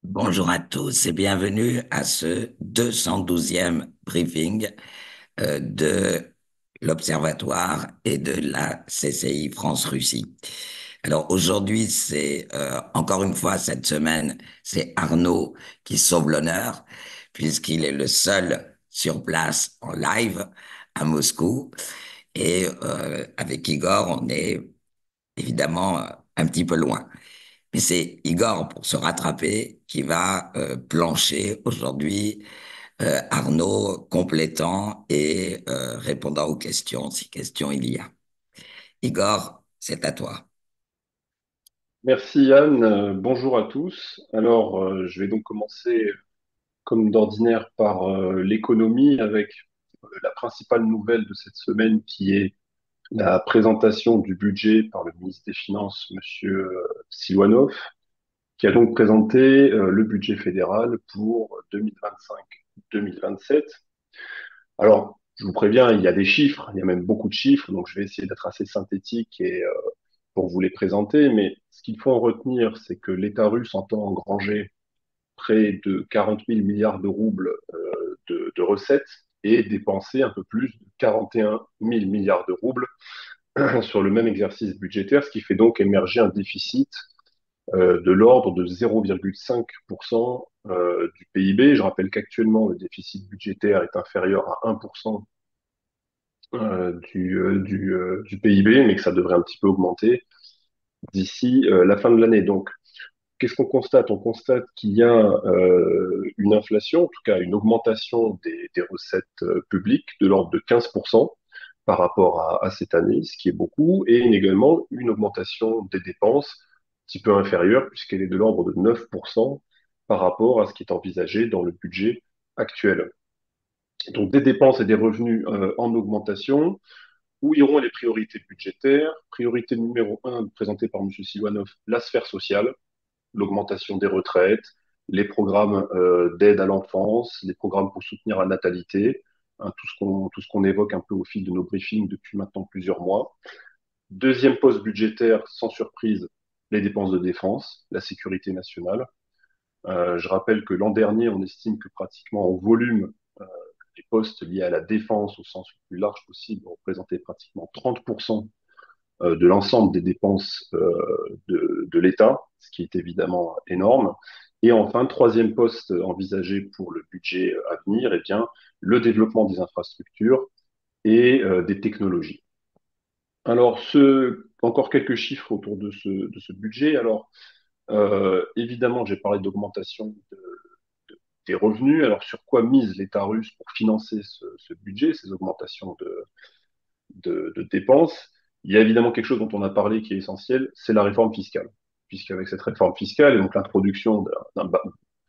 Bonjour à tous et bienvenue à ce 212e briefing de l'Observatoire et de la CCI France-Russie. Alors aujourd'hui, c'est encore une fois cette semaine, c'est Arnaud qui sauve l'honneur puisqu'il est le seul sur place en live à Moscou et avec Igor, on est évidemment un petit peu loin. Mais c'est Igor, pour se rattraper, qui va plancher aujourd'hui, Arnaud complétant et répondant aux questions, si questions il y a. Igor, c'est à toi. Merci Yann. Bonjour à tous. Alors, je vais donc commencer comme d'ordinaire par l'économie avec la principale nouvelle de cette semaine qui est la présentation du budget par le ministre des Finances, Monsieur Siluanov, qui a donc présenté le budget fédéral pour 2025-2027. Alors, je vous préviens, il y a des chiffres, il y a même beaucoup de chiffres, donc je vais essayer d'être assez synthétique et pour vous les présenter, mais ce qu'il faut en retenir, c'est que l'État russe entend engranger près de 40 000 milliards de roubles de recettes et dépenser un peu plus de 41 000 milliards de roubles sur le même exercice budgétaire, ce qui fait donc émerger un déficit de l'ordre de 0,5% du PIB. Je rappelle qu'actuellement, le déficit budgétaire est inférieur à 1% du PIB, mais que ça devrait un petit peu augmenter d'ici la fin de l'année. Donc, qu'est-ce qu'on constate? On constate qu'il y a une inflation, en tout cas une augmentation des recettes publiques de l'ordre de 15% par rapport à cette année, ce qui est beaucoup, et également une augmentation des dépenses un petit peu inférieure, puisqu'elle est de l'ordre de 9% par rapport à ce qui est envisagé dans le budget actuel. Donc des dépenses et des revenus en augmentation. Où iront les priorités budgétaires? Priorité numéro un présentée par M. Siluanov, la sphère sociale, l'augmentation des retraites, les programmes d'aide à l'enfance, les programmes pour soutenir la natalité, hein, tout ce qu'on évoque un peu au fil de nos briefings depuis maintenant plusieurs mois. Deuxième poste budgétaire, sans surprise, les dépenses de défense, la sécurité nationale. Je rappelle que l'an dernier, on estime que pratiquement en volume, les postes liés à la défense au sens le plus large possible représentaient pratiquement 30% de l'ensemble des dépenses de l'État, ce qui est évidemment énorme. Et enfin, troisième poste envisagé pour le budget à venir, eh bien, le développement des infrastructures et des technologies. Alors, encore quelques chiffres autour de ce budget. Alors, évidemment, j'ai parlé d'augmentation des revenus. Alors, sur quoi mise l'État russe pour financer ce budget, ces augmentations de dépenses? Il y a évidemment quelque chose dont on a parlé qui est essentiel, c'est la réforme fiscale. Puisqu'avec cette réforme fiscale et donc l'introduction d'un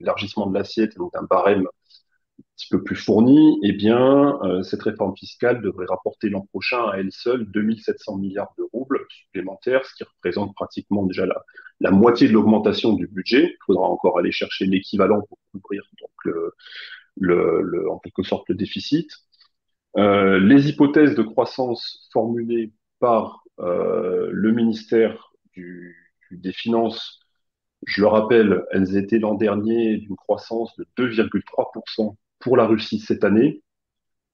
élargissement de l'assiette et donc d'un barème un petit peu plus fourni, eh bien, cette réforme fiscale devrait rapporter l'an prochain à elle seule 2700 milliards de roubles supplémentaires, ce qui représente pratiquement déjà la moitié de l'augmentation du budget. Il faudra encore aller chercher l'équivalent pour couvrir donc en quelque sorte le déficit. Les hypothèses de croissance formulées par le ministère des Finances, je le rappelle, elles étaient l'an dernier d'une croissance de 2,3% pour la Russie cette année.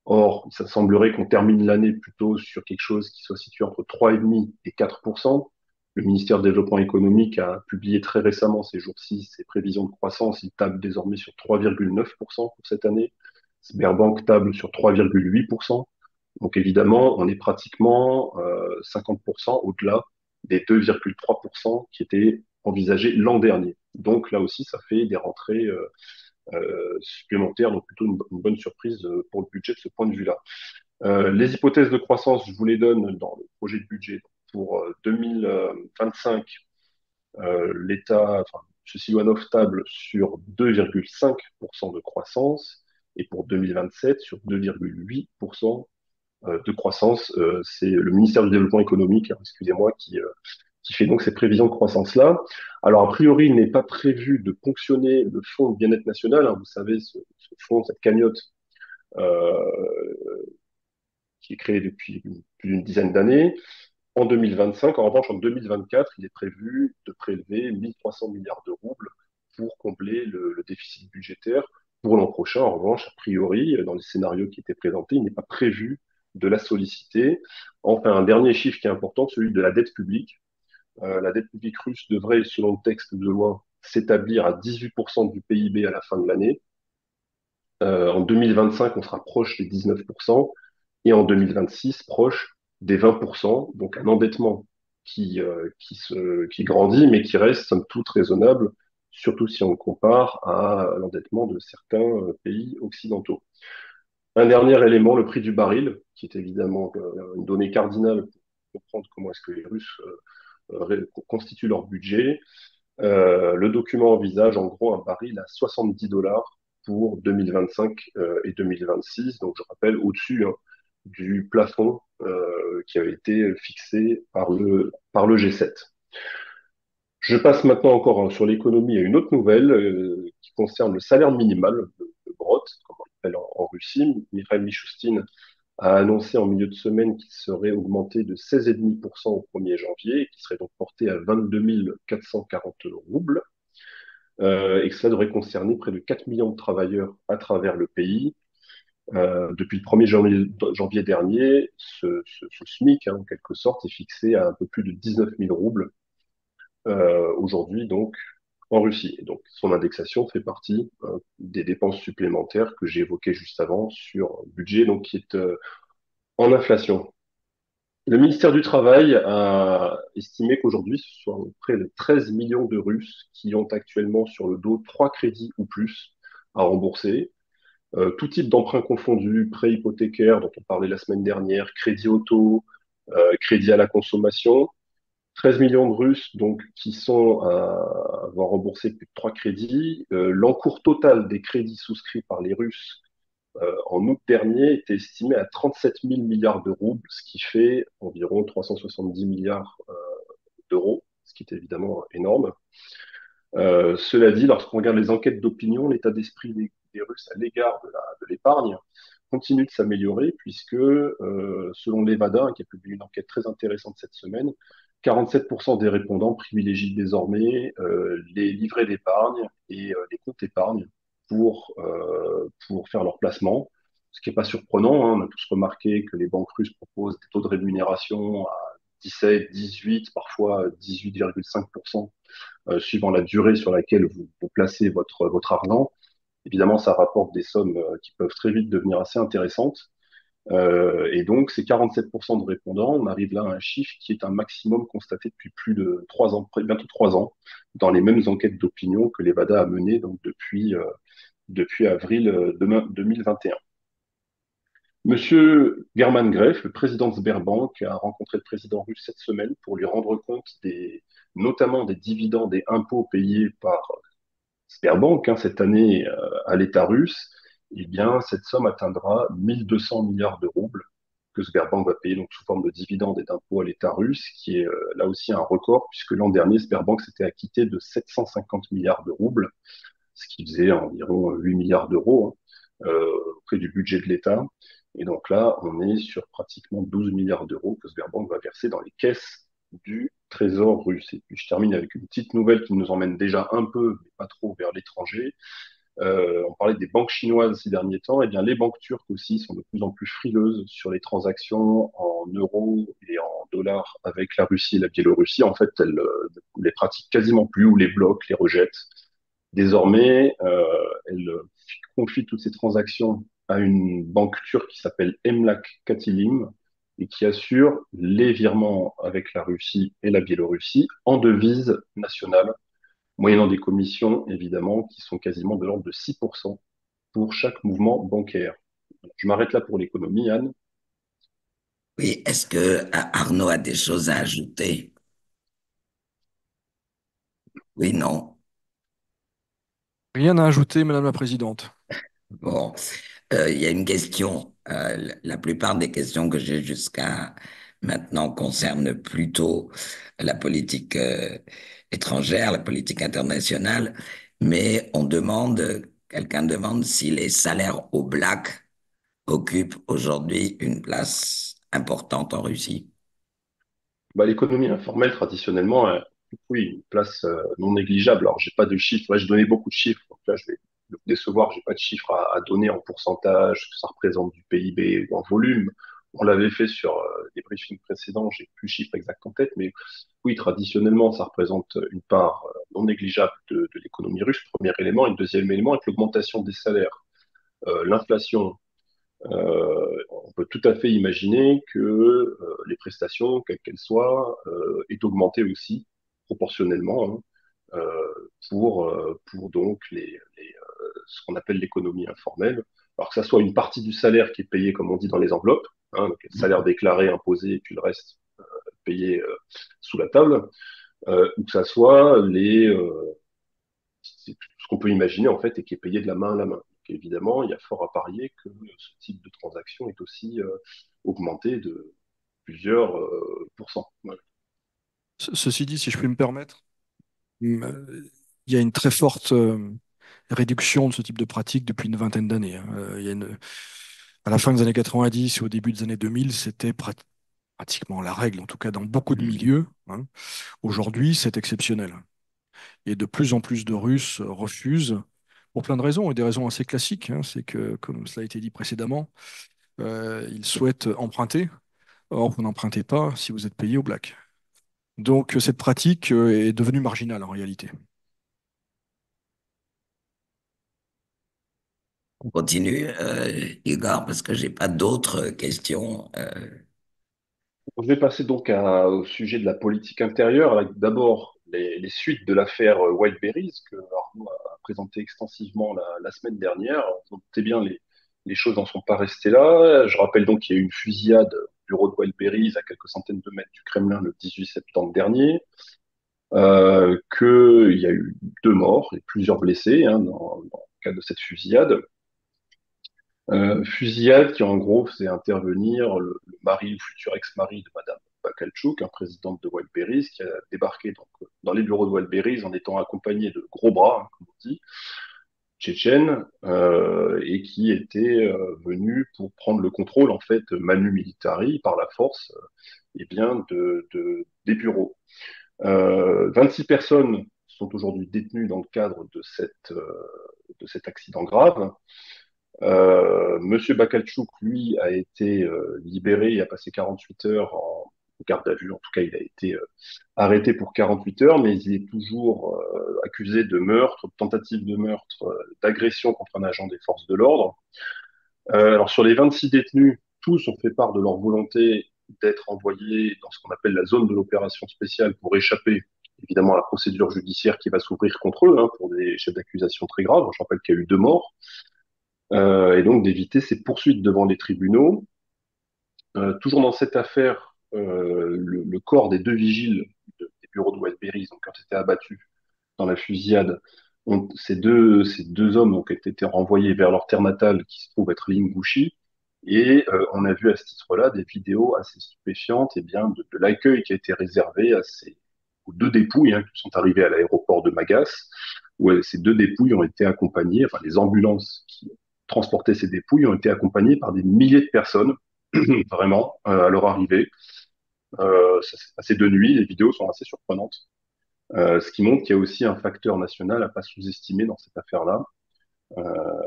Or, ça semblerait qu'on termine l'année plutôt sur quelque chose qui soit situé entre 3,5 et 4%. Le ministère du Développement économique a publié très récemment, ces jours-ci, ses prévisions de croissance. Il table désormais sur 3,9% pour cette année. Sberbank table sur 3,8%. Donc évidemment, on est pratiquement 50% au-delà des 2,3% qui étaient envisagés l'an dernier. Donc là aussi, ça fait des rentrées supplémentaires, donc plutôt une bonne surprise pour le budget de ce point de vue-là. Les hypothèses de croissance, je vous les donne dans le projet de budget. Pour 2025, l'État, enfin, M. Siluanov table sur 2,5% de croissance et pour 2027 sur 2,8% de croissance. C'est le ministère du Développement économique, hein, excusez-moi, qui fait donc ces prévisions de croissance-là. Alors, a priori, il n'est pas prévu de ponctionner le fonds de bien-être national. Hein, vous savez, ce fonds, cette cagnotte euh, qui est créée depuis plus d'une dizaine d'années. En 2025, en revanche, en 2024, il est prévu de prélever 1300 milliards de roubles pour combler le déficit budgétaire. Pour l'an prochain, en revanche, a priori, dans les scénarios qui étaient présentés, il n'est pas prévu de la solliciter. Enfin, un dernier chiffre qui est important, celui de la dette publique. La dette publique russe devrait, selon le texte de loi, s'établir à 18% du PIB à la fin de l'année. En 2025, on sera proche des 19% et en 2026, proche des 20%. Donc un endettement qui grandit, mais qui reste, somme toute, raisonnable, surtout si on le compare à l'endettement de certains pays occidentaux. Un dernier élément, le prix du baril, qui est évidemment une donnée cardinale pour comprendre comment est-ce que les Russes constituent leur budget. Le document envisage en gros un baril à 70 dollars pour 2025 et 2026. Donc je rappelle au-dessus hein, du plafond qui avait été fixé par le G7. Je passe maintenant encore hein, sur l'économie à une autre nouvelle qui concerne le salaire minimal, le BROT, comme on l'appelle en Russie. Mikhail Mishustin a annoncé en milieu de semaine qu'il serait augmenté de 16,5% au 1er janvier et qu'il serait donc porté à 22 440 roubles et que cela devrait concerner près de 4 millions de travailleurs à travers le pays. Depuis le 1er janvier dernier, ce SMIC, hein, en quelque sorte, est fixé à un peu plus de 19 000 roubles aujourd'hui, donc, en Russie. Et donc, son indexation fait partie des dépenses supplémentaires que j'ai évoquées juste avant sur un budget donc, qui est en inflation. Le ministère du Travail a estimé qu'aujourd'hui, ce sont près de 13 millions de Russes qui ont actuellement sur le dos 3 crédits ou plus à rembourser. Tout type d'emprunt confondu, prêt hypothécaire dont on parlait la semaine dernière, crédit auto, crédit à la consommation. 13 millions de Russes donc qui sont à avoir remboursé plus de 3 crédits. L'encours total des crédits souscrits par les Russes en août dernier était estimé à 37 000 milliards de roubles, ce qui fait environ 370 milliards d'euros, ce qui est évidemment énorme. Cela dit, lorsqu'on regarde les enquêtes d'opinion, l'état d'esprit des Russes à l'égard de l'épargne continue de s'améliorer, puisque selon l'Evada, qui a publié une enquête très intéressante cette semaine, 47% des répondants privilégient désormais les livrets d'épargne et les comptes épargne pour faire leur placement. Ce qui n'est pas surprenant, hein, on a tous remarqué que les banques russes proposent des taux de rémunération à 17, 18, parfois 18,5%, suivant la durée sur laquelle vous placez votre argent. Évidemment, ça rapporte des sommes qui peuvent très vite devenir assez intéressantes. Et donc, ces 47% de répondants, on arrive là à un chiffre qui est un maximum constaté depuis plus de 3 ans, bientôt 3 ans, dans les mêmes enquêtes d'opinion que l'Evada a menées donc depuis avril 2021. Monsieur German Greff, le président de Sberbank, a rencontré le président russe cette semaine pour lui rendre compte notamment des dividendes et impôts payés par Sberbank hein, cette année à l'État russe. Eh bien, cette somme atteindra 1200 milliards de roubles que Sberbank va payer donc sous forme de dividendes et d'impôts à l'État russe, qui est là aussi un record, puisque l'an dernier, Sberbank s'était acquitté de 750 milliards de roubles, ce qui faisait environ 8 milliards d'euros hein, auprès du budget de l'État. Et donc là, on est sur pratiquement 12 milliards d'euros que Sberbank va verser dans les caisses du Trésor russe. Et puis je termine avec une petite nouvelle qui nous emmène déjà un peu, mais pas trop, vers l'étranger. On parlait des banques chinoises ces derniers temps, et bien les banques turques aussi sont de plus en plus frileuses sur les transactions en euros et en dollars avec la Russie et la Biélorussie. En fait, elles les pratiquent quasiment plus ou les bloquent, les rejettent. Désormais, elles confient toutes ces transactions à une banque turque qui s'appelle Emlak Katilim et qui assure les virements avec la Russie et la Biélorussie en devise nationale moyennant des commissions, évidemment, qui sont quasiment de l'ordre de 6% pour chaque mouvement bancaire. Je m'arrête là pour l'économie, Anne. Oui, est-ce que Arnaud a des choses à ajouter? Oui, non. Rien à ajouter, Madame la Présidente. Bon, il y a une question. La plupart des questions que j'ai jusqu'à maintenant concernent plutôt la politique étrangère, la politique internationale, mais quelqu'un demande si les salaires au black occupent aujourd'hui une place importante en Russie. L'économie informelle, traditionnellement, Oui, une place non négligeable. Alors, j'ai pas de chiffres. Là, je donnais beaucoup de chiffres. Donc là, je vais vous décevoir. J'ai pas de chiffres à donner en pourcentage, ce que ça représente du PIB ou en volume. On l'avait fait sur les briefings précédents. J'ai plus le chiffre exact en tête, mais oui, traditionnellement, ça représente une part non négligeable de l'économie russe. Premier élément. Et le deuxième élément est l'augmentation des salaires. L'inflation, on peut tout à fait imaginer que les prestations, quelles qu'elles soient, aient augmenté aussi proportionnellement, hein, pour donc ce qu'on appelle l'économie informelle. Alors que ça soit une partie du salaire qui est payée, comme on dit, dans les enveloppes, hein, donc le salaire déclaré, imposé, et puis le reste payé sous la table, ou que ça soit c'est ce qu'on peut imaginer en fait et qui est payé de la main à la main. Donc, évidemment, il y a fort à parier que ce type de transaction est aussi augmenté de plusieurs pourcents. Voilà. Ceci dit, si je puis me permettre, il y a une très forte réduction de ce type de pratique depuis une vingtaine d'années, hein. À la fin des années 90 et au début des années 2000, c'était pratiquement la règle, en tout cas dans beaucoup de Mhm. milieux, hein. Aujourd'hui, c'est exceptionnel. Et de plus en plus de Russes refusent, pour plein de raisons, et des raisons assez classiques, hein. C'est que, comme cela a été dit précédemment, ils souhaitent emprunter. Or, vous n'empruntez pas si vous êtes payé au black. Donc, cette pratique est devenue marginale en réalité. On continue, Igor, parce que j'ai pas d'autres questions. Je vais passer donc au sujet de la politique intérieure, avec d'abord les suites de l'affaire Whiteberries que Arnaud a présenté extensivement la semaine dernière. Vous notez bien, les choses n'en sont pas restées là. Je rappelle donc qu'il y a eu une fusillade au bureau de Whiteberries à quelques centaines de mètres du Kremlin le 18 septembre dernier, qu'il y a eu 2 morts et plusieurs blessés, hein, dans le cadre de cette fusillade. Fusillade qui en gros faisait intervenir le mari ou futur ex-mari de Madame Bakalchuk, un présidente de Wildberries, qui a débarqué donc dans les bureaux de Wildberries en étant accompagné de gros bras, hein, comme on dit, tchétchènes, et qui était venu pour prendre le contrôle en fait manu militari par la force, eh bien des bureaux. 26 personnes sont aujourd'hui détenues dans le cadre de cet accident grave. Monsieur Bakalchouk, lui, a été libéré et a passé 48 heures en garde à vue. En tout cas, il a été arrêté pour 48 heures, mais il est toujours accusé de meurtre, de tentative de meurtre, d'agression contre un agent des forces de l'ordre. Alors, sur les 26 détenus, tous ont fait part de leur volonté d'être envoyés dans ce qu'on appelle la zone de l'opération spéciale pour échapper, évidemment, à la procédure judiciaire qui va s'ouvrir contre eux, hein, pour des chefs d'accusation très graves. Je rappelle qu'il y a eu 2 morts. Et donc d'éviter ces poursuites devant les tribunaux. Toujours dans cette affaire, le corps des 2 vigiles des bureaux de Westbury, donc, qui ont été abattus dans la fusillade, ces deux hommes ont été renvoyés vers leur terre natale, qui se trouve être l'Ingouchi. Et on a vu à ce titre-là des vidéos assez stupéfiantes, et bien de l'accueil qui a été réservé à ces aux 2 dépouilles, hein, qui sont arrivées à l'aéroport de Magas, où ces 2 dépouilles ont été accompagnées, enfin les ambulances qui transportaient ces dépouilles ont été accompagnées par des milliers de personnes, vraiment, à leur arrivée. Ça s'est passé de nuit, les vidéos sont assez surprenantes, ce qui montre qu'il y a aussi un facteur national à pas sous-estimer dans cette affaire-là,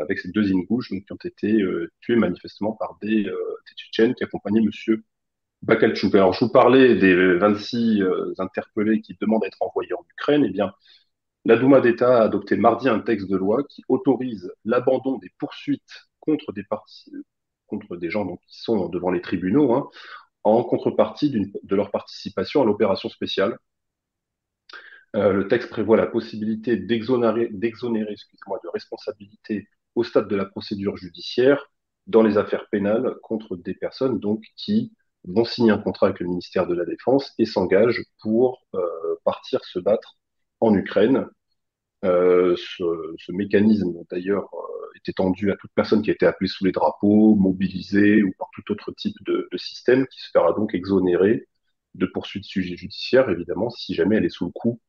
avec ces 2 Ingouches donc, qui ont été tués manifestement par des Tchétchènes qui accompagnaient Monsieur Bakalchouk. Alors, je vous parlais des 26 interpellés qui demandent à être envoyés en Ukraine. Eh bien, la Douma d'État a adopté mardi un texte de loi qui autorise l'abandon des poursuites contre des gens donc, qui sont devant les tribunaux, hein, en contrepartie de leur participation à l'opération spéciale. Le texte prévoit la possibilité d'exonérer, excusez-moi, de responsabilité au stade de la procédure judiciaire dans les affaires pénales contre des personnes donc qui vont signer un contrat avec le ministère de la Défense et s'engagent pour partir se battre en Ukraine. Ce mécanisme, d'ailleurs, est étendu à toute personne qui a été appelée sous les drapeaux, mobilisée ou par tout autre type de système, qui se fera donc exonérer de poursuites judiciaires, évidemment, si jamais elle est sous le coup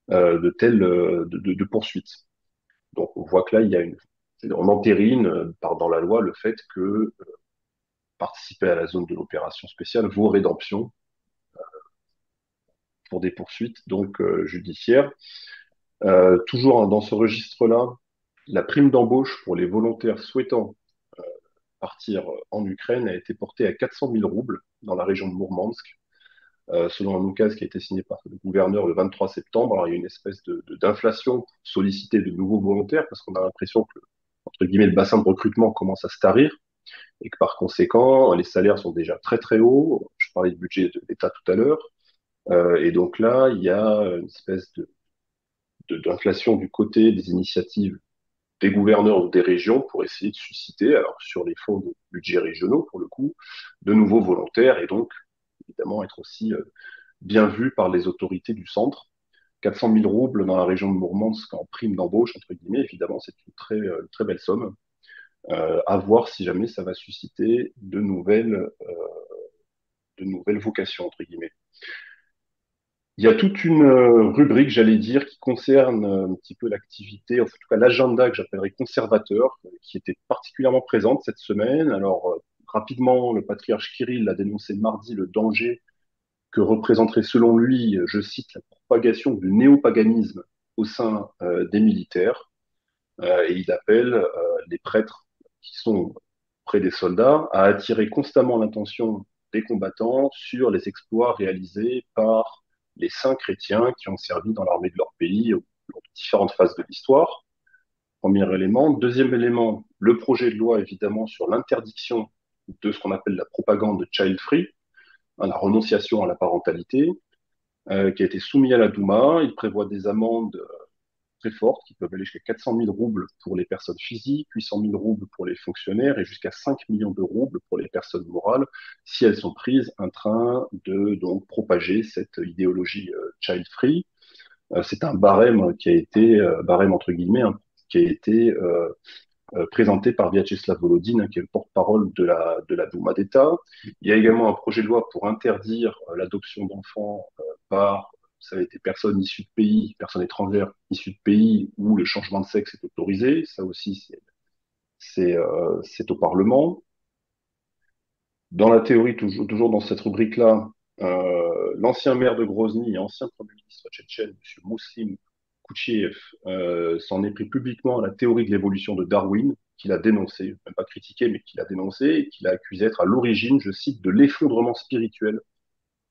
de telles de poursuites. Donc on voit que là, on entérine dans la loi le fait que participer à la zone de l'opération spéciale vaut rédemption. pour des poursuites donc judiciaires. Toujours hein, dans ce registre-là, la prime d'embauche pour les volontaires souhaitant partir en Ukraine a été portée à 400 000 roubles dans la région de Mourmansk, selon un oukaz qui a été signé par le gouverneur le 23 septembre. Alors, il y a une espèce d'inflation pour solliciter de nouveaux volontaires parce qu'on a l'impression que, entre guillemets, le bassin de recrutement commence à se tarir et que par conséquent, les salaires sont déjà très très hauts. Je parlais du budget de l'État tout à l'heure. Et donc là, il y a une espèce d'inflation du côté des initiatives des gouverneurs ou des régions pour essayer de susciter, alors sur les fonds de budget régionaux pour le coup, de nouveaux volontaires et donc évidemment être aussi bien vu par les autorités du centre. 400 000 roubles dans la région de Mourmansk en prime d'embauche, entre guillemets, évidemment, c'est une très belle somme. À voir si jamais ça va susciter de nouvelles vocations, entre guillemets. Il y a toute une rubrique, j'allais dire, qui concerne un petit peu l'activité, en tout cas l'agenda que j'appellerais conservateur, qui était particulièrement présente cette semaine. Alors, rapidement, le patriarche Kirill a dénoncé mardi le danger que représenterait selon lui, je cite, la propagation du néopaganisme au sein des militaires. Et il appelle les prêtres qui sont près des soldats à attirer constamment l'attention des combattants sur les exploits réalisés par les saints chrétiens qui ont servi dans l'armée de leur pays aux différentes phases de l'histoire. Premier élément. Deuxième élément, le projet de loi évidemment sur l'interdiction de ce qu'on appelle la propagande child-free, hein, la renonciation à la parentalité, qui a été soumis à la Douma. Il prévoit des amendes très fortes qui peuvent aller jusqu'à 400 000 roubles pour les personnes physiques, 800 000 roubles pour les fonctionnaires et jusqu'à 5 millions de roubles pour les personnes morales si elles sont prises en train de donc propager cette idéologie child-free. C'est un barème qui a été, barème entre guillemets, hein, qui a été présenté par Vyacheslav Volodine, qui est le porte-parole de la Douma d'État. Il y a également un projet de loi pour interdire l'adoption d'enfants par ça a été personnes issues de pays, personnes étrangères issues de pays où le changement de sexe est autorisé. Ça aussi, c'est au Parlement. Dans la théorie, toujours dans cette rubrique-là, l'ancien maire de Grozny et ancien premier ministre tchétchène, M. Mouslim Kouchiev, s'en est pris publiquement à la théorie de l'évolution de Darwin, qu'il a dénoncé, même pas critiqué, mais qu'il a dénoncé, et qu'il a accusé d'être à l'origine, je cite, de l'effondrement spirituel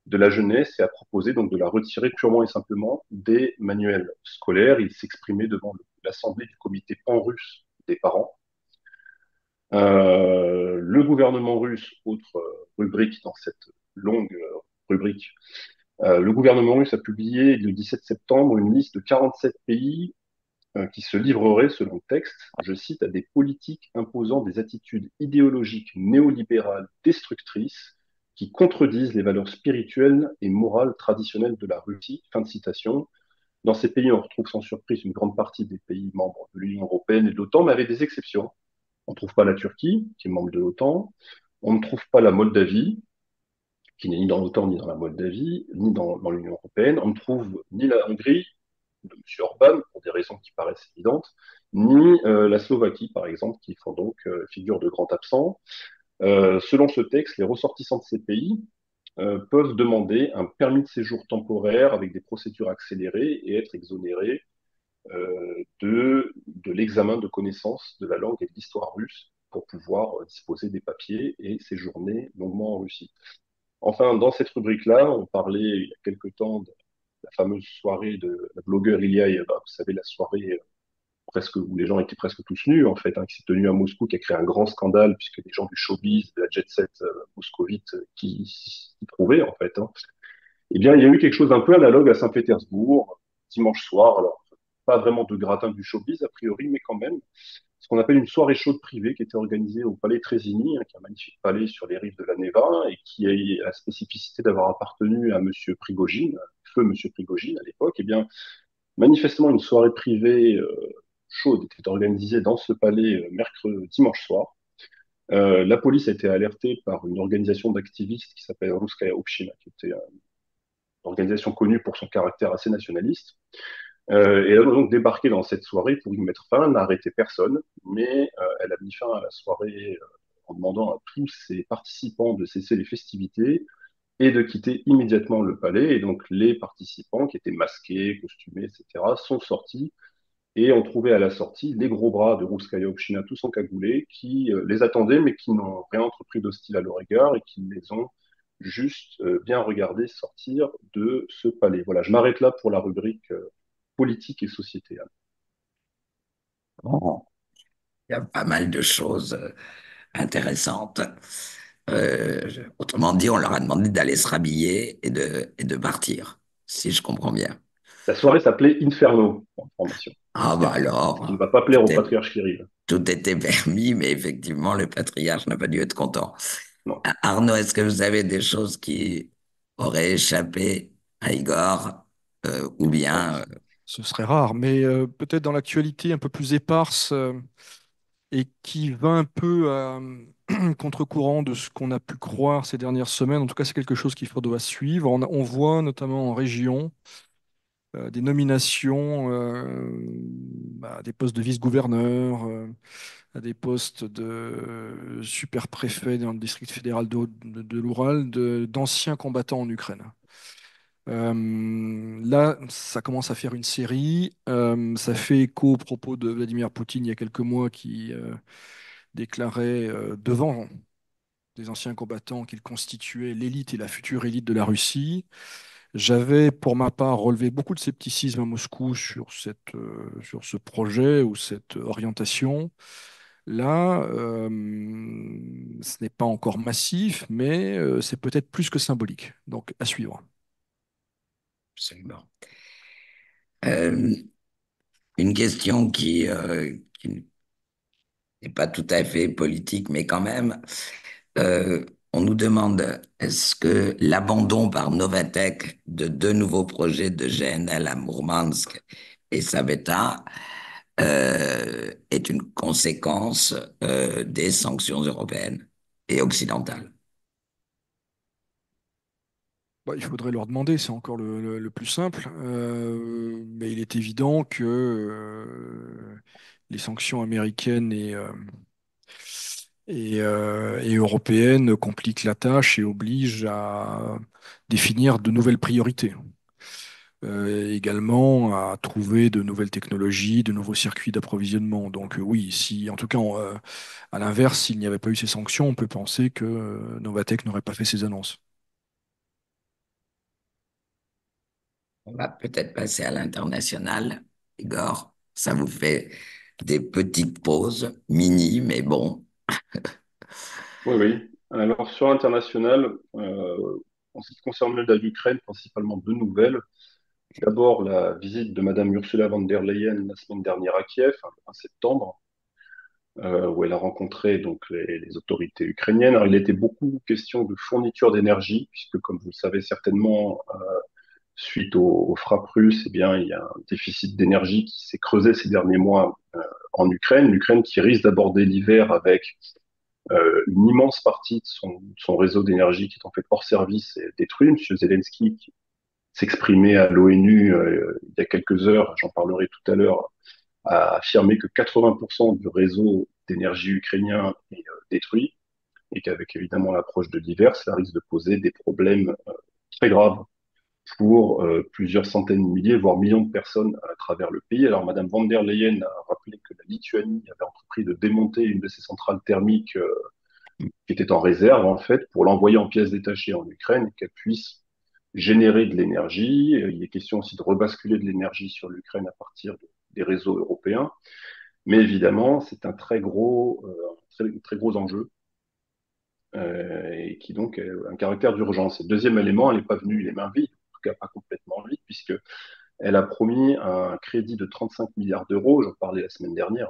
de la jeunesse et a proposé donc de la retirer purement et simplement des manuels scolaires. Il s'exprimait devant l'Assemblée du comité pan-russe des parents. Le gouvernement russe, autre rubrique dans cette longue rubrique, le gouvernement russe a publié le 17 septembre une liste de 47 pays qui se livreraient, selon le texte, je cite, à des politiques imposant des attitudes idéologiques néolibérales destructrices qui contredisent les valeurs spirituelles et morales traditionnelles de la Russie. Fin de citation. Dans ces pays, on retrouve sans surprise une grande partie des pays membres de l'Union européenne et de l'OTAN, mais avec des exceptions. On ne trouve pas la Turquie, qui est membre de l'OTAN. On ne trouve pas la Moldavie, qui n'est ni dans l'OTAN, ni dans la Moldavie, ni dans l'Union européenne. On ne trouve ni la Hongrie, de M. Orban, pour des raisons qui paraissent évidentes, ni la Slovaquie, par exemple, qui font donc figure de grand absent. Selon ce texte, les ressortissants de ces pays peuvent demander un permis de séjour temporaire avec des procédures accélérées et être exonérés de l'examen de connaissance de la langue et de l'histoire russe pour pouvoir disposer des papiers et séjourner longuement en Russie. Enfin, dans cette rubrique-là, on parlait il y a quelque temps de la fameuse soirée de la blogueur Ilia Eva, vous savez, la soirée presque où les gens étaient presque tous nus, en fait, hein, qui s'est tenue à Moscou, qui a créé un grand scandale, puisque des gens du showbiz, de la jet set moscovite, qui s'y trouvaient, en fait. Hein. Eh bien, il y a eu quelque chose d'un peu analogue à Saint-Pétersbourg, dimanche soir, alors, pas vraiment de gratin du showbiz, a priori, mais quand même, ce qu'on appelle une soirée chaude privée qui était organisée au Palais Trésini, hein, qui est un magnifique palais sur les rives de la Neva, et qui a la spécificité d'avoir appartenu à Monsieur Prigogine, feu Monsieur Prigogine à l'époque. Eh bien, manifestement, une soirée privée chaude était organisée dans ce palais dimanche soir. La police a été alertée par une organisation d'activistes qui s'appelle Ruskaya Община, qui était une organisation connue pour son caractère assez nationaliste. Et elle a donc débarqué dans cette soirée pour y mettre fin, n'a arrêté personne, mais elle a mis fin à la soirée en demandant à tous ses participants de cesser les festivités et de quitter immédiatement le palais. Et donc les participants qui étaient masqués, costumés, etc., sont sortis et ont trouvé à la sortie les gros bras de Rouskaya Opchina, tous encagoulés, qui les attendaient, mais qui n'ont rien entrepris d'hostile à leur égard et qui les ont juste bien regardés sortir de ce palais. Voilà, je m'arrête là pour la rubrique politique et société. Bon, il y a pas mal de choses intéressantes. Autrement dit, on leur a demandé d'aller se rhabiller et de partir, si je comprends bien. La soirée s'appelait Inferno, en formation. Ah bah Ce qui ne alors, va pas plaire tout au est, patriarche Kirill. tout était permis, mais effectivement, le patriarche n'a pas dû être content. Non. Arnaud, est-ce que vous avez des choses qui auraient échappé à Igor, ou Bon, bien ce serait rare, mais peut-être dans l'actualité un peu plus éparse et qui va un peu à contre-courant de ce qu'on a pu croire ces dernières semaines. En tout cas, c'est quelque chose qu'il faudra suivre. On voit notamment en région des nominations à des postes de vice-gouverneur, à des postes de super-préfet dans le district fédéral de l'Oural, d'anciens combattants en Ukraine. Là, ça commence à faire une série. Ça fait écho aux propos de Vladimir Poutine il y a quelques mois qui déclarait devant des anciens combattants qu'il constituait l'élite et la future élite de la Russie. J'avais, pour ma part, relevé beaucoup de scepticisme à Moscou sur ce projet ou cette orientation. Là, ce n'est pas encore massif, mais c'est peut-être plus que symbolique. Donc, à suivre. absolument. Euh, une question qui n'est pas tout à fait politique, mais quand même, on nous demande est-ce que l'abandon par Novatek de deux nouveaux projets de GNL à Mourmansk et Saveta est une conséquence des sanctions européennes et occidentales? Bah, il faudrait leur demander, c'est encore le plus simple. Mais il est évident que les sanctions américaines et européennes compliquent la tâche et obligent à définir de nouvelles priorités. Également à trouver de nouvelles technologies, de nouveaux circuits d'approvisionnement. Donc oui, si en tout cas, à l'inverse, s'il n'y avait pas eu ces sanctions, on peut penser que Novatek n'aurait pas fait ces annonces. On va peut-être passer à l'international. Igor, ça vous fait des petites pauses, mini, mais bon. Oui, oui. Alors, sur l'international, en ce qui concerne l'aide à l'Ukraine, principalement deux nouvelles. D'abord, la visite de Madame Ursula von der Leyen la semaine dernière à Kiev, en septembre, où elle a rencontré donc les autorités ukrainiennes. Alors, il était beaucoup question de fourniture d'énergie, puisque, comme vous le savez certainement, suite aux frappes russes, eh bien, il y a un déficit d'énergie qui s'est creusé ces derniers mois en Ukraine. L'Ukraine qui risque d'aborder l'hiver avec une immense partie de son réseau d'énergie qui est en fait hors service et détruit. Monsieur Zelensky, qui s'exprimait à l'ONU il y a quelques heures, j'en parlerai tout à l'heure, a affirmé que 80% du réseau d'énergie ukrainien est détruit et qu'avec évidemment l'approche de l'hiver, ça risque de poser des problèmes très graves pour plusieurs centaines de milliers, voire millions de personnes à travers le pays. Alors, Madame von der Leyen a rappelé que la Lituanie avait entrepris de démonter une de ses centrales thermiques qui était en réserve, en fait, pour l'envoyer en pièces détachées en Ukraine et qu'elle puisse générer de l'énergie. Il est question aussi de rebasculer de l'énergie sur l'Ukraine à partir des réseaux européens. Mais évidemment, c'est un très gros enjeu et qui donc a un caractère d'urgence. Et deuxième élément, elle n'est pas venue les mains vides, en tout cas pas complètement vide, puisque elle a promis un crédit de 35 milliards d'euros, j'en parlais la semaine dernière,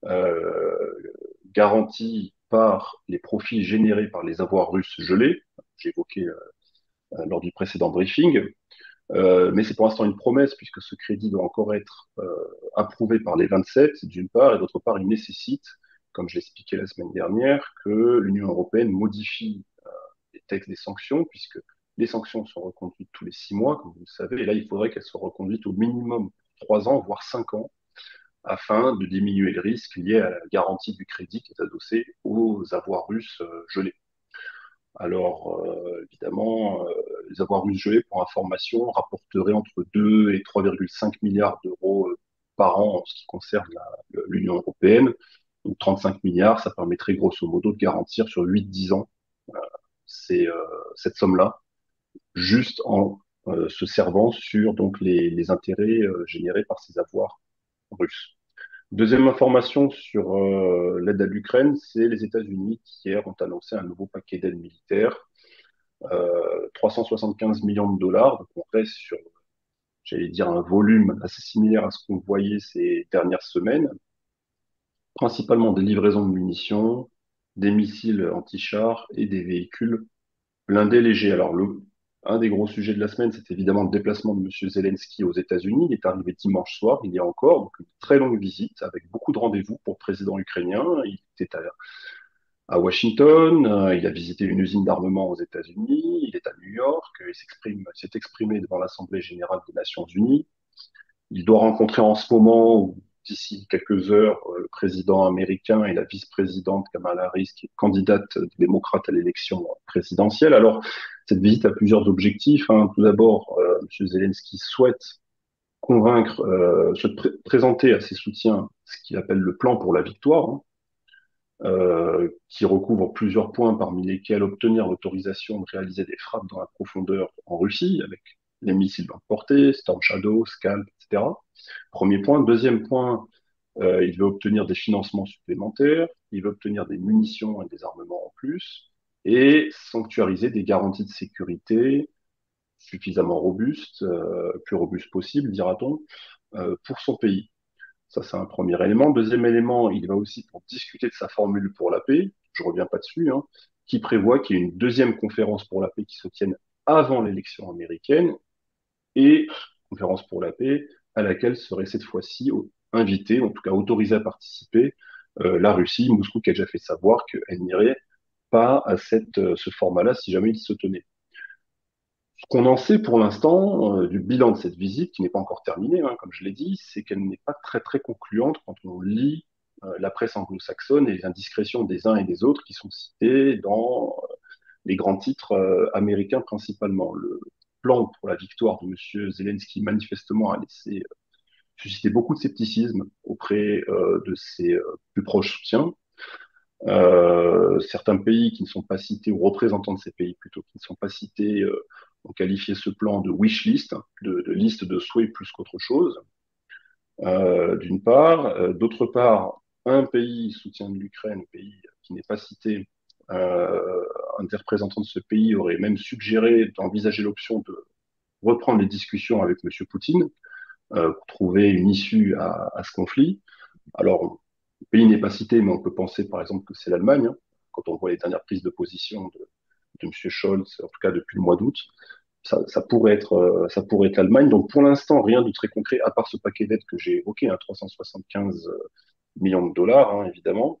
hein, garanti par les profits générés par les avoirs russes gelés, j'ai évoqué lors du précédent briefing, mais c'est pour l'instant une promesse puisque ce crédit doit encore être approuvé par les 27 d'une part, et d'autre part, il nécessite, comme je l'expliquais la semaine dernière, que l'Union européenne modifie les textes des sanctions, puisque les sanctions sont reconduites tous les 6 mois, comme vous le savez, et là, il faudrait qu'elles soient reconduites au minimum 3 ans, voire 5 ans, afin de diminuer le risque lié à la garantie du crédit qui est adossé aux avoirs russes gelés. Alors, évidemment, les avoirs russes gelés, pour information, rapporteraient entre 2 et 3,5 milliards d'euros par an en ce qui concerne l'Union européenne. Donc 35 milliards, ça permettrait grosso modo de garantir sur 8-10 ans euh, c'est, euh, cette somme-là, juste en se servant sur donc les intérêts générés par ces avoirs russes. Deuxième information sur l'aide à l'Ukraine, c'est les États-Unis qui hier ont annoncé un nouveau paquet d'aide militaire, 375 millions de dollars. Donc on reste sur, j'allais dire, un volume assez similaire à ce qu'on voyait ces dernières semaines, principalement des livraisons de munitions, des missiles anti-chars et des véhicules blindés légers. Alors un des gros sujets de la semaine, c'est évidemment le déplacement de M. Zelensky aux États-Unis. Il est arrivé dimanche soir, il y a encore, donc une très longue visite avec beaucoup de rendez-vous pour le président ukrainien. Il était à Washington, il a visité une usine d'armement aux États-Unis, il est à New York, s'est exprimé devant l'Assemblée générale des Nations Unies. Il doit rencontrer en ce moment, ou d'ici quelques heures, le président américain et la vice-présidente Kamala Harris, qui est candidate démocrate à l'élection présidentielle. Alors, cette visite a plusieurs objectifs, hein. Tout d'abord, M. Zelensky souhaite convaincre, présenter à ses soutiens ce qu'il appelle le plan pour la victoire, hein, qui recouvre plusieurs points, parmi lesquels obtenir l'autorisation de réaliser des frappes dans la profondeur en Russie, avec les missiles longue portée, Storm Shadow, Scalp, etc. Premier point. Deuxième point, il veut obtenir des financements supplémentaires, il veut obtenir des munitions et des armements en plus, et sanctuariser des garanties de sécurité suffisamment robustes, plus robustes possible, dira-t-on, pour son pays. Ça, c'est un premier élément. Deuxième élément, il va aussi pour discuter de sa formule pour la paix, je reviens pas dessus, hein, qui prévoit qu'il y ait une deuxième conférence pour la paix qui se tienne avant l'élection américaine et conférence pour la paix à laquelle serait cette fois-ci invité, en tout cas autorisé à participer, la Russie, Moscou qui a déjà fait savoir qu'elle n'irait pas à ce format-là si jamais il se tenait. Ce qu'on en sait pour l'instant du bilan de cette visite, qui n'est pas encore terminée, hein, comme je l'ai dit, c'est qu'elle n'est pas très très concluante quand on lit la presse anglo-saxonne et les indiscrétions des uns et des autres qui sont citées dans les grands titres américains principalement. Le plan pour la victoire de M. Zelensky manifestement a laissé susciter beaucoup de scepticisme auprès de ses plus proches soutiens. Certains pays qui ne sont pas cités, ou représentants de ces pays plutôt, qui ne sont pas cités, ont qualifié ce plan de wish list, de liste de souhaits plus qu'autre chose, d'une part. D'autre part, un pays soutien de l'Ukraine, un pays qui n'est pas cité, un des représentants de ce pays aurait même suggéré d'envisager l'option de reprendre les discussions avec M. Poutine pour trouver une issue à ce conflit. Alors, le pays n'est pas cité, mais on peut penser par exemple que c'est l'Allemagne, hein, quand on voit les dernières prises de position de M. Scholz, en tout cas depuis le mois d'août. Ça pourrait être l'Allemagne. Donc pour l'instant, rien de très concret, à part ce paquet d'aides que j'ai évoqué, hein, 375 millions de dollars, hein, évidemment.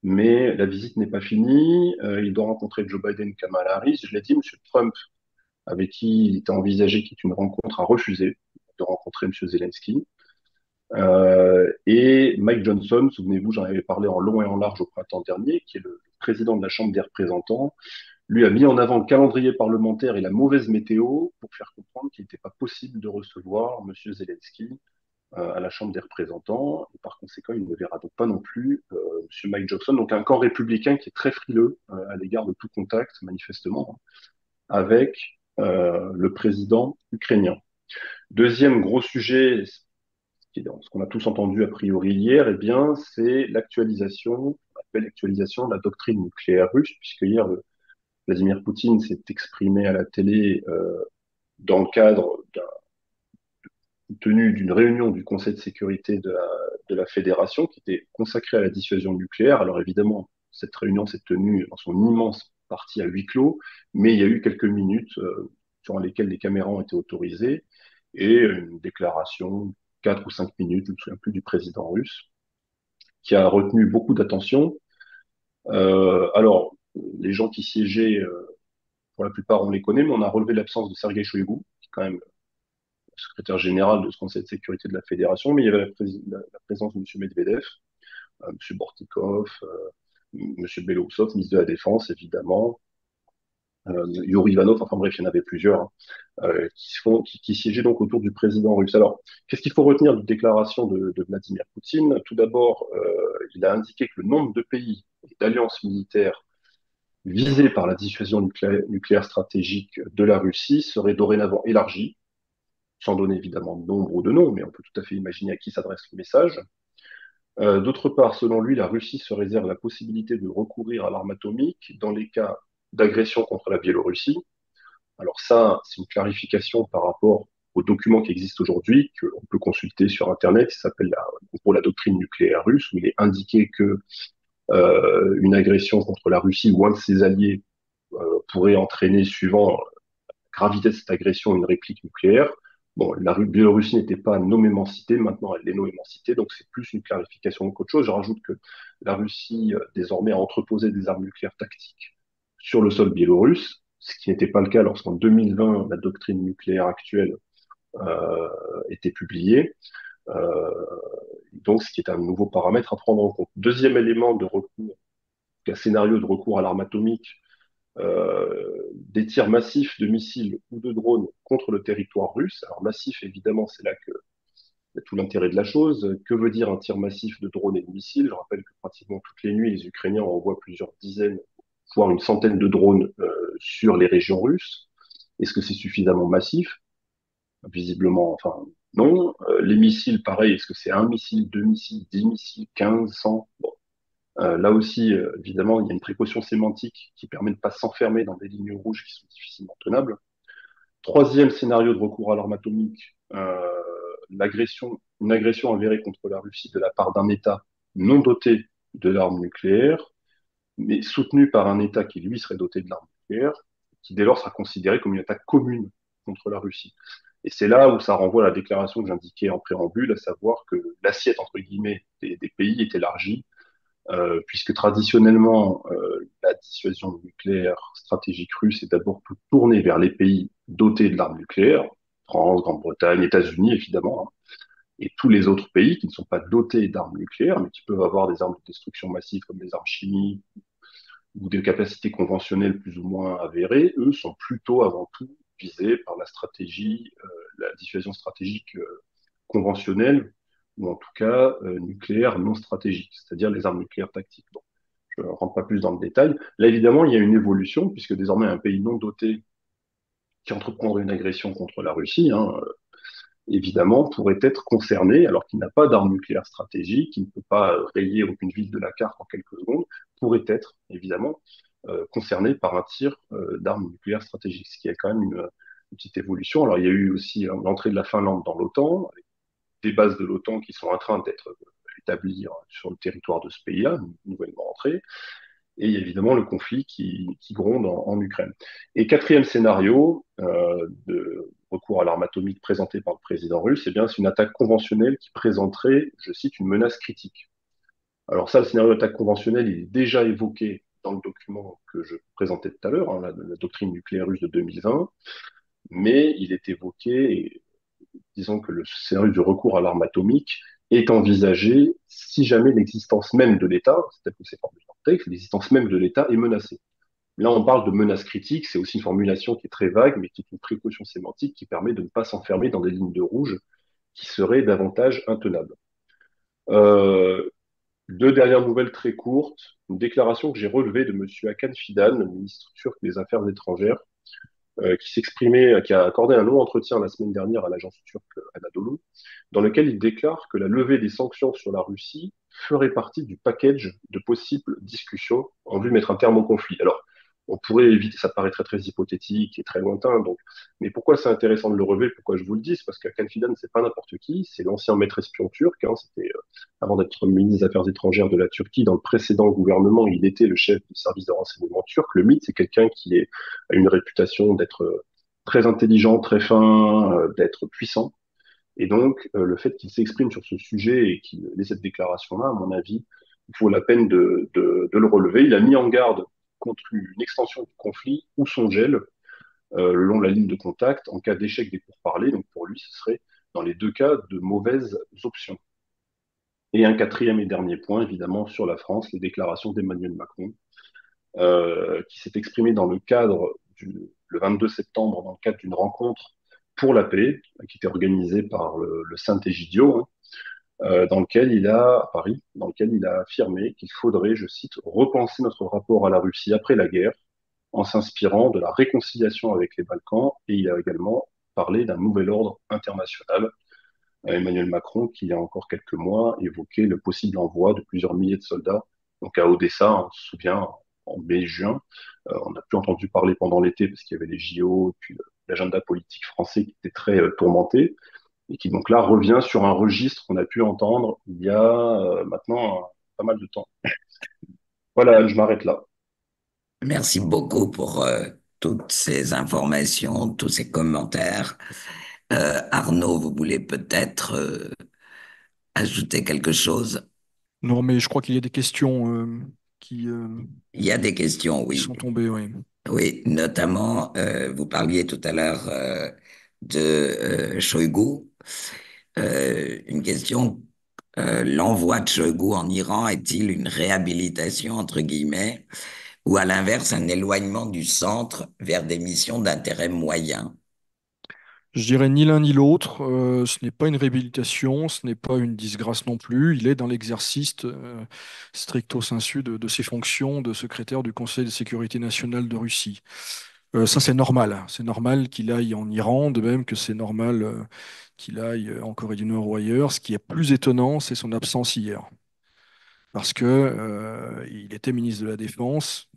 Mais la visite n'est pas finie. Il doit rencontrer Joe Biden, Kamala Harris. Je l'ai dit, M. Trump, avec qui il était envisagé qu'il y ait une rencontre, a refusé de rencontrer M. Zelensky. Et Mike Johnson, souvenez-vous, j'en avais parlé en long et en large au printemps dernier, qui est le président de la Chambre des représentants, lui a mis en avant le calendrier parlementaire et la mauvaise météo pour faire comprendre qu'il n'était pas possible de recevoir M. Zelensky à la Chambre des représentants. Et par conséquent, il ne verra donc pas non plus M. Mike Johnson, donc un camp républicain qui est très frileux à l'égard de tout contact, manifestement, hein, avec le président ukrainien. Deuxième gros sujet, ce qu'on a tous entendu a priori hier, eh bien, c'est l'actualisation, on appelle l'actualisation de la doctrine nucléaire russe, puisque hier, Vladimir Poutine s'est exprimé à la télé dans le cadre d'une réunion du Conseil de sécurité de la Fédération qui était consacrée à la dissuasion nucléaire. Alors évidemment, cette réunion s'est tenue dans son immense partie à huis clos, mais il y a eu quelques minutes durant lesquelles les caméras ont été autorisées et une déclaration, 4 ou 5 minutes, je ne me souviens plus, du président russe, qui a retenu beaucoup d'attention. Alors, les gens qui siégeaient, pour la plupart, on les connaît, mais on a relevé l'absence de Sergei Shoigu, qui est quand même secrétaire général de ce Conseil de sécurité de la Fédération, mais il y avait la présence de M. Medvedev, M. Bortikov, M. Belousov, ministre de la Défense, évidemment, Yuri Ivanov, enfin bref, il y en avait plusieurs, hein, qui siégeaient donc autour du président russe. Alors, qu'est-ce qu'il faut retenir de déclaration de Vladimir Poutine? Tout d'abord, il a indiqué que le nombre de pays et d'alliances militaires visés par la dissuasion nucléaire stratégique de la Russie serait dorénavant élargi, sans donner évidemment de nombre ou de nom, mais on peut tout à fait imaginer à qui s'adresse le message. D'autre part, selon lui, la Russie se réserve la possibilité de recourir à l'arme atomique dans les cas d'agression contre la Biélorussie. Alors ça, c'est une clarification par rapport aux documents qui existent aujourd'hui, qu'on peut consulter sur Internet, qui s'appelle la doctrine nucléaire russe, où il est indiqué que une agression contre la Russie ou un de ses alliés pourrait entraîner, suivant la gravité de cette agression, une réplique nucléaire. Bon, la Biélorussie n'était pas nommément citée, maintenant elle est nommément citée, donc c'est plus une clarification qu'autre chose. Je rajoute que la Russie, désormais, a entreposé des armes nucléaires tactiques sur le sol biélorusse, ce qui n'était pas le cas lorsqu'en 2020, la doctrine nucléaire actuelle euh, était publiée. Euh, donc, ce qui est un nouveau paramètre à prendre en compte. Deuxième élément de recours, un scénario de recours à l'arme atomique, des tirs massifs de missiles ou de drones contre le territoire russe. Alors massif, évidemment, c'est là que y a tout l'intérêt de la chose. Que veut dire un tir massif de drones et de missiles? Je rappelle que pratiquement toutes les nuits, les Ukrainiens envoient plusieurs dizaines, voire une centaine de drones sur les régions russes. Est-ce que c'est suffisamment massif? Visiblement, enfin, non. Les missiles, pareil, est-ce que c'est un missile, deux missiles, 10 missiles, 15, 100? Bon. Là aussi, évidemment, il y a une précaution sémantique qui permet de ne pas s'enfermer dans des lignes rouges qui sont difficilement tenables. Troisième scénario de recours à l'arme atomique, une agression avérée contre la Russie de la part d'un État non doté de l'arme nucléaire, mais soutenu par un État qui, lui, serait doté de l'arme nucléaire, qui dès lors sera considéré comme une attaque commune contre la Russie. Et c'est là où ça renvoie à la déclaration que j'indiquais en préambule, à savoir que l'assiette, entre guillemets, des pays est élargie, puisque traditionnellement, la dissuasion nucléaire stratégique russe est d'abord tournée vers les pays dotés de l'arme nucléaire, France, Grande-Bretagne, États-Unis, évidemment, hein, et tous les autres pays qui ne sont pas dotés d'armes nucléaires, mais qui peuvent avoir des armes de destruction massive comme des armes chimiques ou des capacités conventionnelles plus ou moins avérées, eux sont plutôt avant tout visés par la stratégie, la dissuasion stratégique conventionnelle, ou en tout cas nucléaire non stratégique, c'est-à-dire les armes nucléaires tactiques. Bon, je ne rentre pas plus dans le détail. Là, évidemment, il y a une évolution, puisque désormais un pays non doté qui entreprendrait une agression contre la Russie, hein, évidemment, pourrait être concerné, alors qu'il n'a pas d'armes nucléaires stratégiques, qu'il ne peut pas rayer aucune ville de la carte en quelques secondes, pourrait être, évidemment, concerné par un tir d'armes nucléaires stratégiques, ce qui est quand même une petite évolution. Alors, il y a eu aussi l'entrée de la Finlande dans l'OTAN, des bases de l'OTAN qui sont en train d'être établies sur le territoire de ce pays-là, nouvellement entré, et il y a évidemment le conflit qui gronde en Ukraine. Et quatrième scénario de recours à l'arme atomique présenté par le président russe, eh bien, c'est une attaque conventionnelle qui présenterait, je cite, une menace critique. Alors ça, le scénario d'attaque conventionnelle, il est déjà évoqué dans le document que je présentais tout à l'heure, hein, la doctrine nucléaire russe de 2020, mais il est évoqué, disons que le scénario du recours à l'arme atomique est envisagé si jamais l'existence même de l'État, c'est tel que c'est formulé dans le texte, l'existence même de l'État est menacée. Là, on parle de menace critique, c'est aussi une formulation qui est très vague, mais qui est une précaution sémantique qui permet de ne pas s'enfermer dans des lignes de rouge qui seraient davantage intenables. Euh, Deux dernières nouvelles très courtes. Une déclaration que j'ai relevée de M. Hakan Fidan, le ministre turc des Affaires étrangères, qui s'exprimait, qui a accordé un long entretien la semaine dernière à l'agence turque Anadolu, dans lequel il déclare que la levée des sanctions sur la Russie ferait partie du package de possibles discussions en vue de mettre un terme au conflit. Alors, on pourrait éviter, ça paraît très très hypothétique et très lointain, donc, mais pourquoi c'est intéressant de le relever, pourquoi je vous le dis, c'est parce qu'Hakan Fidan, c'est pas n'importe qui, c'est l'ancien maître espion turc, hein, c'était avant d'être ministre des Affaires étrangères de la Turquie, dans le précédent gouvernement, il était le chef du service de renseignement turc. Le mythe, c'est quelqu'un qui a une réputation d'être très intelligent, très fin, d'être puissant. Et donc, le fait qu'il s'exprime sur ce sujet et qu'il ait cette déclaration-là, à mon avis, il vaut la peine de le relever. Il a mis en garde contre une extension du conflit ou son gel le long de la ligne de contact en cas d'échec des pourparlers. Donc, pour lui, ce serait dans les deux cas de mauvaises options. Et un quatrième et dernier point, évidemment, sur la France, les déclarations d'Emmanuel Macron, qui s'est exprimé dans le cadre le 22 septembre dans le cadre d'une rencontre pour la paix qui était organisée par le Saint-Égidio, hein, dans lequel à Paris, dans lequel il a affirmé qu'il faudrait, je cite, repenser notre rapport à la Russie après la guerre en s'inspirant de la réconciliation avec les Balkans, et il a également parlé d'un nouvel ordre international. Emmanuel Macron, qui il y a encore quelques mois évoquait le possible envoi de plusieurs milliers de soldats, donc à Odessa, on se souvient, en mai-juin. On n'a plus entendu parler pendant l'été parce qu'il y avait les JO, et puis l'agenda politique français qui était très tourmenté, et qui donc là revient sur un registre qu'on a pu entendre il y a maintenant pas mal de temps. Voilà, je m'arrête là. Merci beaucoup pour toutes ces informations, tous ces commentaires. Arnaud, vous voulez peut-être ajouter quelque chose? Non, mais je crois qu'il y a des questions qui, Il y a des questions, qui oui. sont tombées, oui. Oui, notamment, vous parliez tout à l'heure de Shoigu. Une question, l'envoi de Shoigu en Iran est-il une réhabilitation, entre guillemets, ou à l'inverse, un éloignement du centre vers des missions d'intérêt moyen? Je dirais ni l'un ni l'autre. Ce n'est pas une réhabilitation, ce n'est pas une disgrâce non plus. Il est dans l'exercice stricto sensu de ses fonctions de secrétaire du Conseil de sécurité nationale de Russie. Ça, c'est normal. C'est normal qu'il aille en Iran, de même que c'est normal qu'il aille en Corée du Nord ou ailleurs. Ce qui est plus étonnant, c'est son absence hier. Parce que il était ministre de la Défense.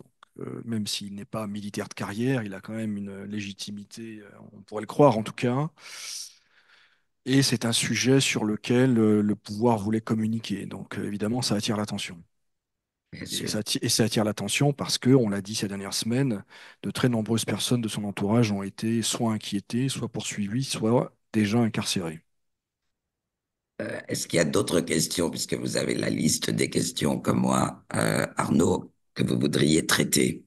Même s'il n'est pas militaire de carrière, il a quand même une légitimité, on pourrait le croire en tout cas. Et c'est un sujet sur lequel le pouvoir voulait communiquer. Donc évidemment, ça attire l'attention. Bien Et sûr. ça attire l'attention parce que, on l'a dit ces dernières semaines, de très nombreuses personnes de son entourage ont été soit inquiétées, soit poursuivies, soit déjà incarcérées. Est-ce qu'il y a d'autres questions, puisque vous avez la liste des questions comme moi, Arnaud, que vous voudriez traiter?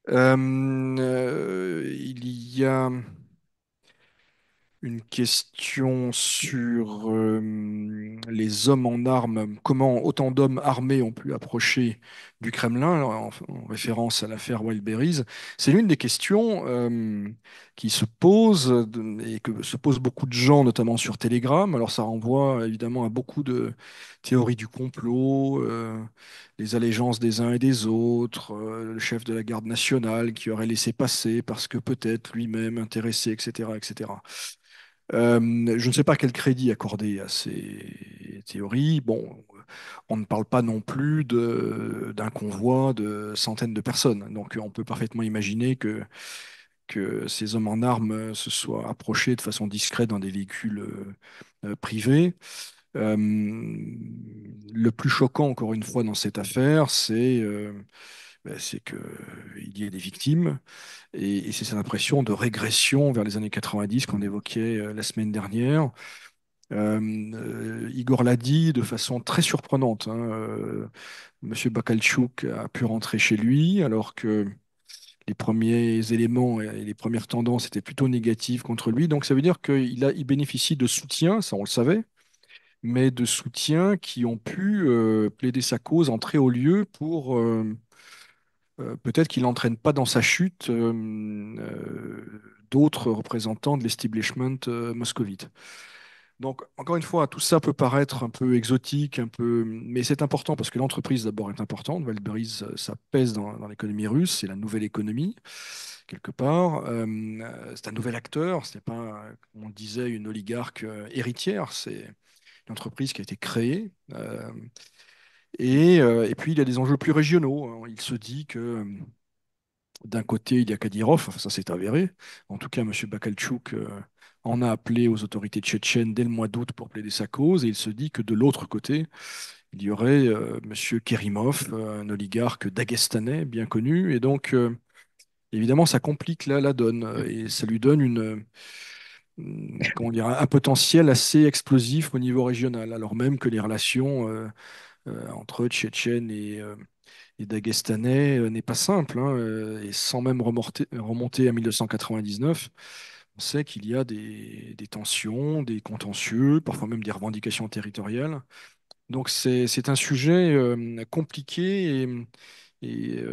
Il y a une question sur les hommes en armes, comment autant d'hommes armés ont pu approcher du Kremlin, en référence à l'affaire Wildberries. C'est l'une des questions qui se posent et que se posent beaucoup de gens, notamment sur Telegram. Alors ça renvoie évidemment à beaucoup de théories du complot, les allégeances des uns et des autres, le chef de la garde nationale qui aurait laissé passer parce que peut-être lui-même intéressé, etc., etc. Je ne sais pas quel crédit accorder à ces théories. Bon, on ne parle pas non plus d'un convoi de centaines de personnes. Donc on peut parfaitement imaginer que ces hommes en armes se soient approchés de façon discrète dans des véhicules privés. Euh, le plus choquant, encore une fois, dans cette affaire, c'est qu'il y ait des victimes. Et c'est cette impression de régression vers les années 90 qu'on évoquait la semaine dernière. Igor l'a dit de façon très surprenante, hein. Monsieur Bakalchouk a pu rentrer chez lui alors que les premiers éléments et les premières tendances étaient plutôt négatives contre lui. Donc ça veut dire il bénéficie de soutien, ça on le savait, mais de soutiens qui ont pu plaider sa cause en très haut lieu pour peut-être qu'il n'entraîne pas dans sa chute d'autres représentants de l'establishment moscovite. Donc, encore une fois, tout ça peut paraître un peu exotique, un peu, mais c'est important parce que l'entreprise d'abord est importante. Wildberries, ça pèse dans l'économie russe, c'est la nouvelle économie, quelque part. C'est un nouvel acteur, ce n'est pas, comme on disait, une oligarque héritière, c'est une entreprise qui a été créée. Et puis, il y a des enjeux plus régionaux, hein. Il se dit que d'un côté, il y a Kadyrov, enfin, ça s'est avéré. En tout cas, M. Bakalchouk en a appelé aux autorités tchétchènes dès le mois d'août pour plaider sa cause. Et il se dit que de l'autre côté, il y aurait M. Kerimov, un oligarque daguestanais bien connu. Et donc, évidemment, ça complique la donne et ça lui donne comment dire, un potentiel assez explosif au niveau régional, alors même que les relations entre Tchétchènes et daguestanais n'est pas simple, hein, et sans même remonter à 1999, on sait qu'il y a des tensions, des contentieux, parfois même des revendications territoriales. Donc c'est un sujet compliqué et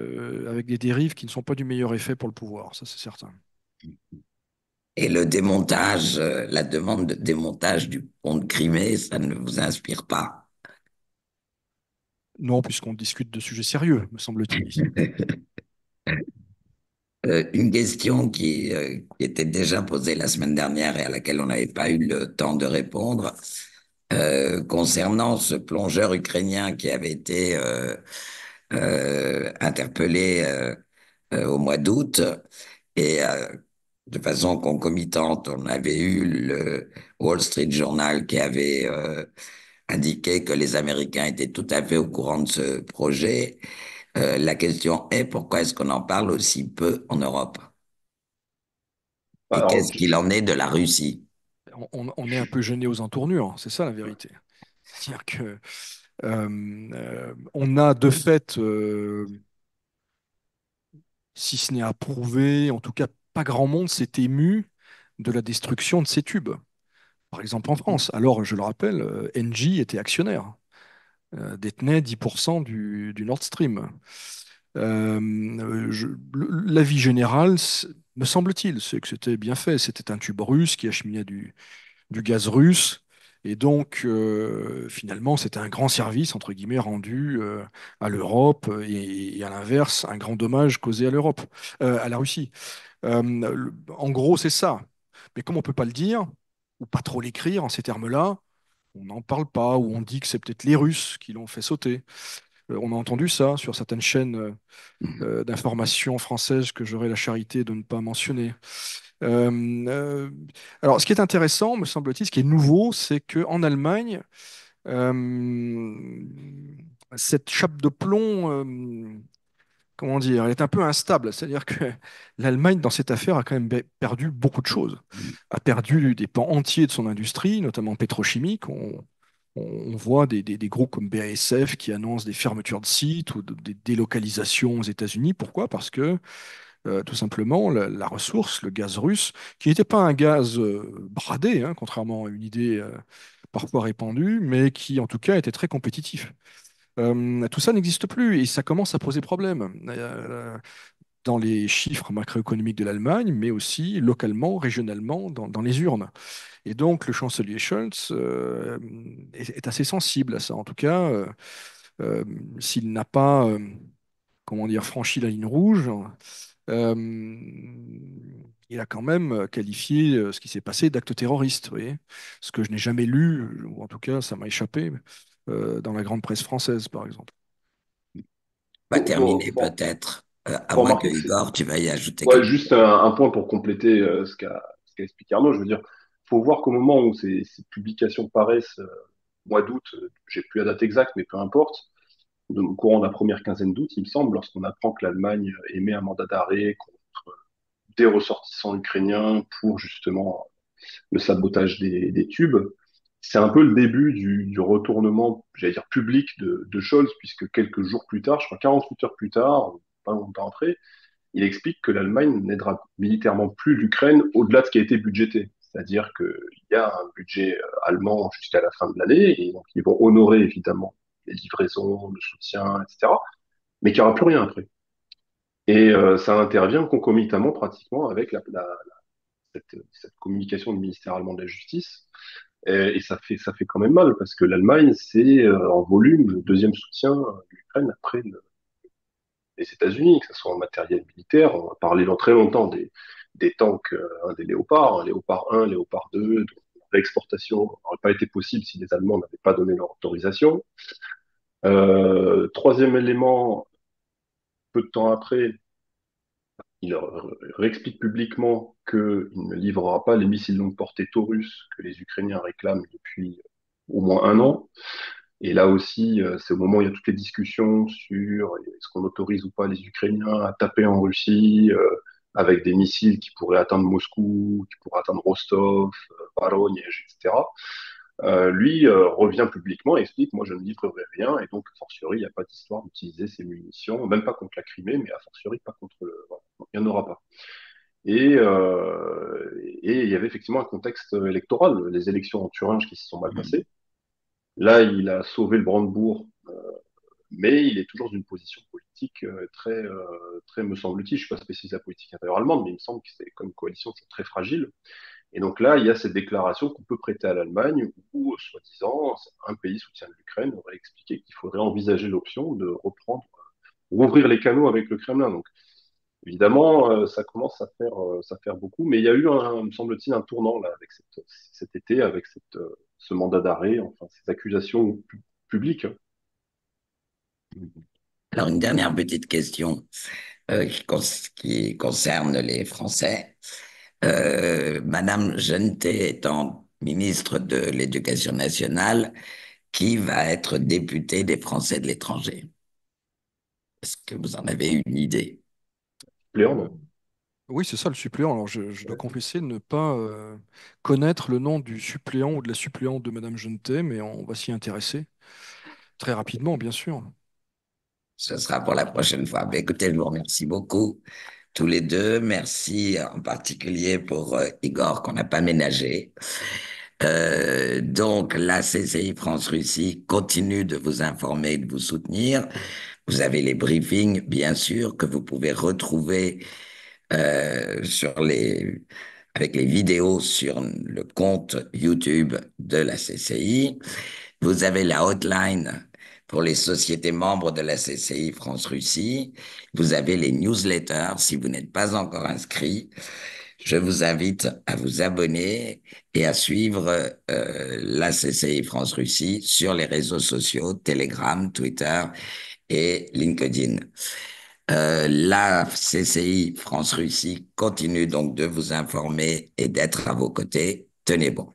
avec des dérives qui ne sont pas du meilleur effet pour le pouvoir, ça c'est certain. Et le démontage, la demande de démontage du pont de Crimée, ça ne vous inspire pas? Non, puisqu'on discute de sujets sérieux, me semble-t-il ici. Une question qui était déjà posée la semaine dernière et à laquelle on n'avait pas eu le temps de répondre, concernant ce plongeur ukrainien qui avait été interpellé au mois d'août et de façon concomitante, on avait eu le Wall Street Journal qui avait indiqué que les Américains étaient tout à fait au courant de ce projet. La question est pourquoi est-ce qu'on en parle aussi peu en Europe? Et Alors, qu'est-ce qu'il en est de la Russie? On est un peu gêné aux entournures, c'est ça la vérité. C'est-à-dire que on a de fait, si ce n'est approuvé, en tout cas pas grand monde s'est ému de la destruction de ces tubes. Par exemple en France. Alors, je le rappelle, Engie était actionnaire, détenait 10% du Nord Stream. L'avis général, me semble-t-il, c'est que c'était bien fait. C'était un tube russe qui acheminait du gaz russe. Et donc, finalement, c'était un grand service, entre guillemets, rendu à l'Europe et à l'inverse, un grand dommage causé à l'Europe, à la Russie. En gros, c'est ça. Mais comme on ne peut pas le dire, ou pas trop l'écrire en ces termes-là, on n'en parle pas, ou on dit que c'est peut-être les Russes qui l'ont fait sauter. On a entendu ça sur certaines chaînes d'information françaises que j'aurais la charité de ne pas mentionner. Euh, euh, alors, ce qui est intéressant, me semble-t-il, ce qui est nouveau, c'est qu'en Allemagne, euh, cette chape de plomb, comment dire, elle est un peu instable. C'est-à-dire que l'Allemagne, dans cette affaire, a quand même perdu beaucoup de choses. A perdu des pans entiers de son industrie, notamment pétrochimique. On voit des groupes comme BASF qui annoncent des fermetures de sites ou des délocalisations aux États-Unis. Pourquoi? Parce que tout simplement la ressource, le gaz russe, qui n'était pas un gaz bradé, hein, contrairement à une idée parfois répandue, mais qui en tout cas était très compétitif. Tout ça n'existe plus et ça commence à poser problème dans les chiffres macroéconomiques de l'Allemagne, mais aussi localement, régionalement, dans les urnes. Et donc le chancelier Scholz est assez sensible à ça. En tout cas, euh, s'il n'a pas, comment dire, franchi la ligne rouge, euh, il a quand même qualifié ce qui s'est passé d'acte terroriste, vous voyez. Ce que je n'ai jamais lu, ou en tout cas ça m'a échappé, dans la grande presse française, par exemple. On va terminer faut peut-être, à faut moins que remarquer que c'est Igor, tu veuilles ajouter ouais, quelque juste un point pour compléter ce qu'a expliqué Arnaud. Je veux dire, faut voir qu'au moment où ces publications paraissent, mois d'août, j'ai plus la date exacte, mais peu importe, au courant de la première quinzaine d'août, il me semble, lorsqu'on apprend que l'Allemagne émet un mandat d'arrêt contre des ressortissants ukrainiens pour justement le sabotage des tubes. C'est un peu le début du retournement, j'allais dire, public de Scholz, puisque quelques jours plus tard, je crois 48 heures plus tard, pas longtemps après, il explique que l'Allemagne n'aidera militairement plus l'Ukraine au-delà de ce qui a été budgété. C'est-à-dire qu'il y a un budget allemand jusqu'à la fin de l'année, et donc ils vont honorer évidemment les livraisons, le soutien, etc., mais qu'il n'y aura plus rien après. Et ça intervient concomitamment pratiquement avec cette communication du ministère allemand de la Justice. Et ça fait quand même mal, parce que l'Allemagne, c'est en volume le deuxième soutien de l'Ukraine après les États-Unis, que ce soit en matériel militaire. On a parlé dans très longtemps des tanks, des Léopards, Léopard 1, Léopard 2, dont l'exportation n'aurait pas été possible si les Allemands n'avaient pas donné leur autorisation. Troisième élément, peu de temps après, il réexplique publiquement qu'il ne livrera pas les missiles longue portée Taurus que les Ukrainiens réclament depuis au moins un an. Et là aussi, c'est au moment où il y a toutes les discussions sur est-ce qu'on autorise ou pas les Ukrainiens à taper en Russie avec des missiles qui pourraient atteindre Moscou, qui pourraient atteindre Rostov, Voronezh, etc. Lui revient publiquement et explique, moi je ne livrerai rien, et donc a fortiori, il n'y a pas d'histoire d'utiliser ces munitions, même pas contre la Crimée, mais a fortiori pas contre le... Voilà, il n'y en aura pas. Et il y avait effectivement un contexte électoral, les élections en Thuringe qui se sont mal chose. passées. Là, il a sauvé le Brandebourg, mais il est toujours dans une position politique politique très, me semble-t-il, je suis pas spécialiste de la politique intérieure allemande, mais il me semble que c'est comme coalition toujours très fragile. Et donc là, il y a cette déclaration qu'on peut prêter à l'Allemagne où, soi-disant, un pays soutient l'Ukraine, aurait expliqué qu'il faudrait envisager l'option de reprendre, rouvrir les canaux avec le Kremlin. Donc évidemment, ça commence à faire beaucoup, mais il y a eu, me semble-t-il, un tournant là avec cet été, avec ce mandat d'arrêt, enfin ces accusations publiques. Alors, une dernière petite question qui concerne les Français. Madame Jeuneté étant ministre de l'Éducation nationale, qui va être députée des Français de l'étranger? Est-ce que vous en avez une idée? Léon, Euh, non. oui, c'est ça le suppléant. Alors, je dois confesser ne pas connaître le nom du suppléant ou de la suppléante de Madame Jeunetet, mais on va s'y intéresser très rapidement, bien sûr. Ce sera pour la prochaine fois. Mais écoutez, je vous remercie beaucoup, tous les deux. Merci en particulier pour Igor qu'on n'a pas ménagé. Donc, la CCI France-Russie continue de vous informer et de vous soutenir. Vous avez les briefings, bien sûr, que vous pouvez retrouver sur avec les vidéos sur le compte YouTube de la CCI. Vous avez la hotline pour les sociétés membres de la CCI France-Russie. Vous avez les newsletters si vous n'êtes pas encore inscrit. Je vous invite à vous abonner et à suivre la CCI France-Russie sur les réseaux sociaux, Telegram, Twitter et LinkedIn. La CCI France-Russie continue donc de vous informer et d'être à vos côtés. Tenez bon.